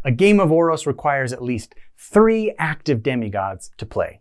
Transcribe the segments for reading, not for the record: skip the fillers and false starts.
A game of Oros requires at least 3 active demigods to play.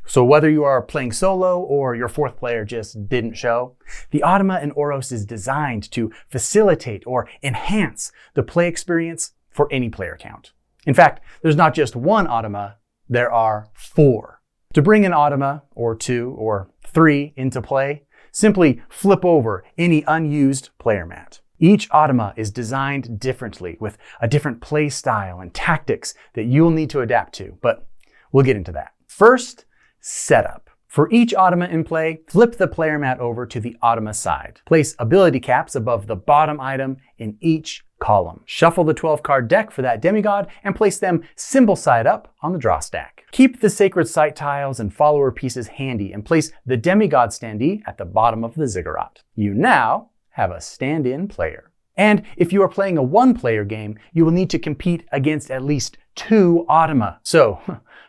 So whether you are playing solo or your 4th player just didn't show, the Automa in Oros is designed to facilitate or enhance the play experience for any player count. In fact, there's not just one Automa, there are 4. To bring an Automa, or 2, or 3 into play, simply flip over any unused player mat. Each Automa is designed differently with a different play style and tactics that you'll need to adapt to, but we'll get into that. First, setup. For each Automa in play, flip the player mat over to the Automa side. Place ability caps above the bottom item in each column. Shuffle the 12-card deck for that demigod and place them symbol side up on the draw stack. Keep the sacred site tiles and follower pieces handy and place the demigod standee at the bottom of the ziggurat. You now have a stand-in player. And if you are playing a 1-player game, you will need to compete against at least 2 Automa. So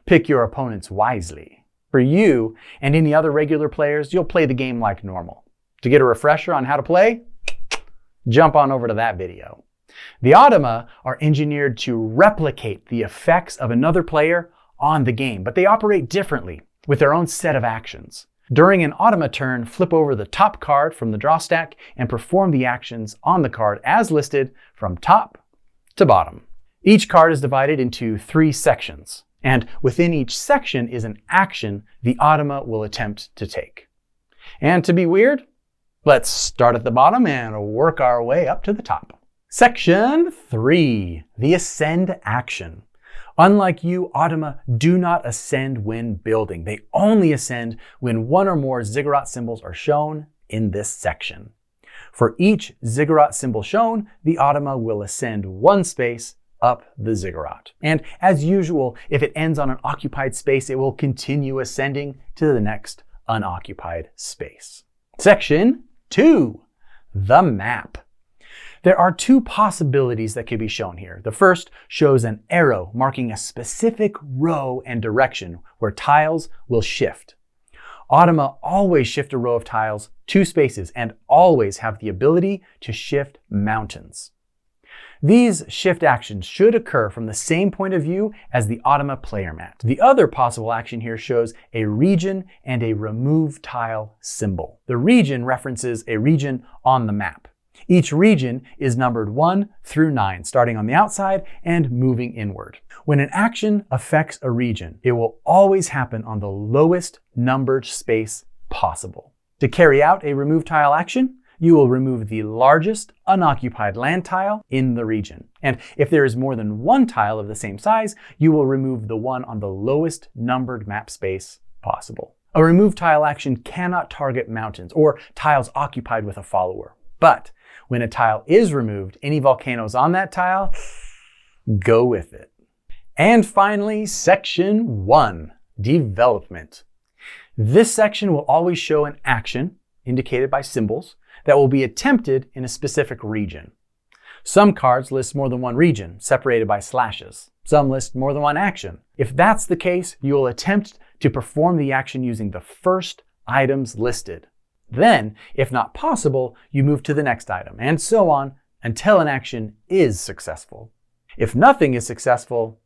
pick your opponents wisely. For you and any other regular players, you'll play the game like normal. To get a refresher on how to play, jump on over to that video. The Automa are engineered to replicate the effects of another player on the game, but they operate differently with their own set of actions. During an Automa turn, flip over the top card from the draw stack and perform the actions on the card as listed from top to bottom. Each card is divided into 3 sections. And within each section is an action the Automa will attempt to take. And to be weird, let's start at the bottom and work our way up to the top. Section 3, the Ascend action. Unlike you, Automa do not ascend when building. They only ascend when 1 or more ziggurat symbols are shown in this section. For each ziggurat symbol shown, the Automa will ascend 1 space up the ziggurat. And as usual, if it ends on an occupied space, it will continue ascending to the next unoccupied space. Section 2, the map. There are 2 possibilities that could be shown here. The first shows an arrow marking a specific row and direction where tiles will shift. Automa always shift a row of tiles 2 spaces and always have the ability to shift mountains. These shift actions should occur from the same point of view as the Automa player mat. The other possible action here shows a region and a remove tile symbol. The region references a region on the map. Each region is numbered 1 through 9, starting on the outside and moving inward. When an action affects a region, it will always happen on the lowest numbered space possible. To carry out a remove tile action, you will remove the largest unoccupied land tile in the region. And if there is more than 1 tile of the same size, you will remove the one on the lowest numbered map space possible. A remove tile action cannot target mountains or tiles occupied with a follower. But when a tile is removed, any volcanoes on that tile, go with it. And finally, section 1, development. This section will always show an action, indicated by symbols, that will be attempted in a specific region. Some cards list more than 1 region, separated by slashes. Some list more than 1 action. If that's the case, you will attempt to perform the action using the first items listed. Then, if not possible, you move to the next item, and so on until an action is successful. If nothing is successful,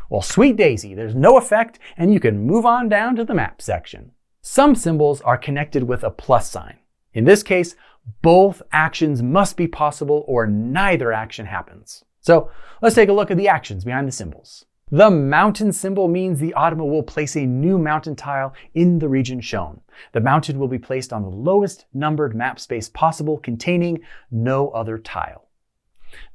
well, sweet daisy, there's no effect, and you can move on down to the map section. Some symbols are connected with a plus sign. In this case, both actions must be possible or neither action happens. So let's take a look at the actions behind the symbols. The mountain symbol means the Automa will place a new mountain tile in the region shown. The mountain will be placed on the lowest numbered map space possible, containing no other tile.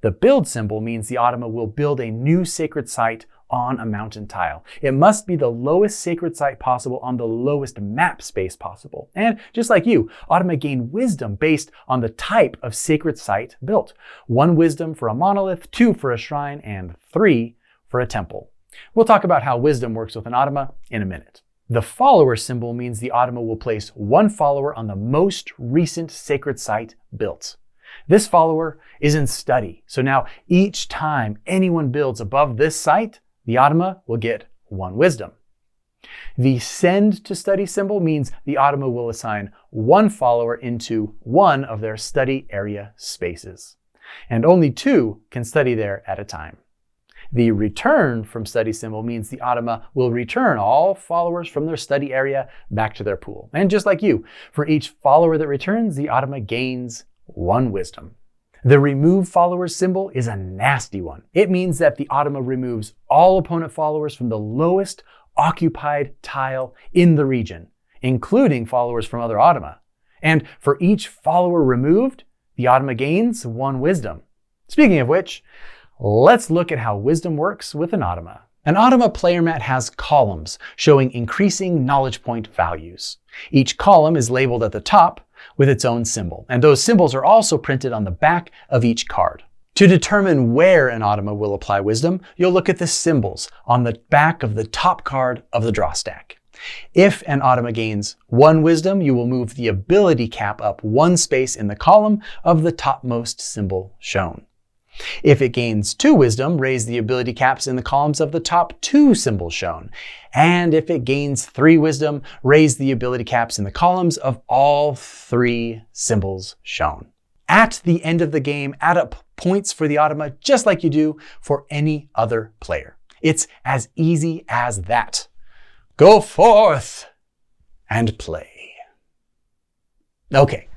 The build symbol means the Automa will build a new sacred site on a mountain tile. It must be the lowest sacred site possible on the lowest map space possible. And just like you, Automa gain wisdom based on the type of sacred site built. 1 wisdom for a monolith, 2 for a shrine, and 3 for a temple. We'll talk about how wisdom works with an Automa in a minute. The follower symbol means the Automa will place 1 follower on the most recent sacred site built. This follower is in study, so now each time anyone builds above this site, the Automa will get 1 wisdom. The send to study symbol means the Automa will assign 1 follower into 1 of their study area spaces, and only 2 can study there at a time. The return from study symbol means the Automa will return all followers from their study area back to their pool. And just like you, for each follower that returns, the Automa gains 1 wisdom. The remove followers symbol is a nasty one. It means that the Automa removes all opponent followers from the lowest occupied tile in the region, including followers from other Automa. And for each follower removed, the Automa gains 1 wisdom. Speaking of which, let's look at how wisdom works with an Automa. An Automa player mat has columns showing increasing knowledge point values. Each column is labeled at the top with its own symbol, and those symbols are also printed on the back of each card. To determine where an Automa will apply wisdom, you'll look at the symbols on the back of the top card of the draw stack. If an Automa gains 1 wisdom, you will move the ability cap up 1 space in the column of the topmost symbol shown. If it gains 2 wisdom, raise the ability caps in the columns of the top 2 symbols shown. And if it gains 3 wisdom, raise the ability caps in the columns of all 3 symbols shown. At the end of the game, add up points for the Automa just like you do for any other player. It's as easy as that. Go forth and play. Okay,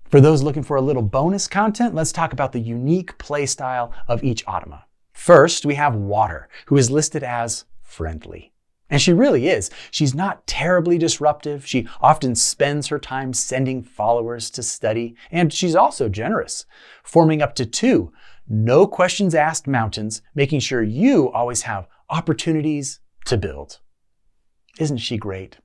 for those looking for a little bonus content, let's talk about the unique play style of each Automa. First, we have Water, who is listed as friendly. And she really is. She's not terribly disruptive. She often spends her time sending followers to study, and she's also generous, forming up to 2 no questions asked mountains, making sure you always have opportunities to build. Isn't she great?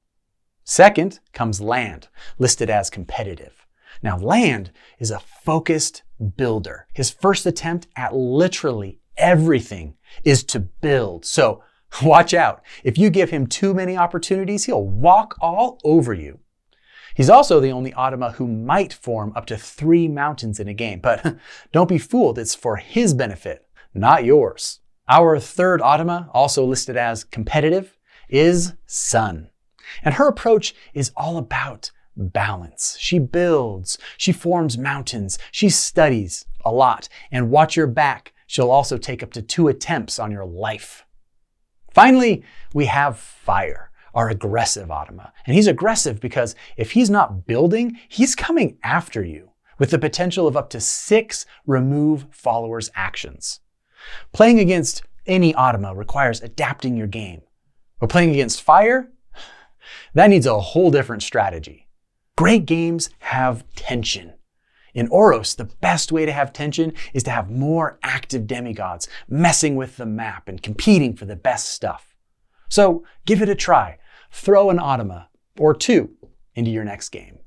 Second comes Land, listed as competitive. Now, Land is a focused builder. His first attempt at literally everything is to build. So watch out. If you give him too many opportunities, he'll walk all over you. He's also the only Automa who might form up to 3 mountains in a game, but don't be fooled. It's for his benefit, not yours. Our third Automa, also listed as competitive, is Sun. And her approach is all about balance. She builds, she forms mountains, she studies a lot, and watch your back. She'll also take up to 2 attempts on your life. Finally, we have Fire, our aggressive Automa. And he's aggressive because if he's not building, he's coming after you with the potential of up to 6 remove followers actions. Playing against any Automa requires adapting your game. But playing against Fire, that needs a whole different strategy. Great games have tension. In Oros, the best way to have tension is to have more active demigods messing with the map and competing for the best stuff. So give it a try. Throw an Automa or 2 into your next game.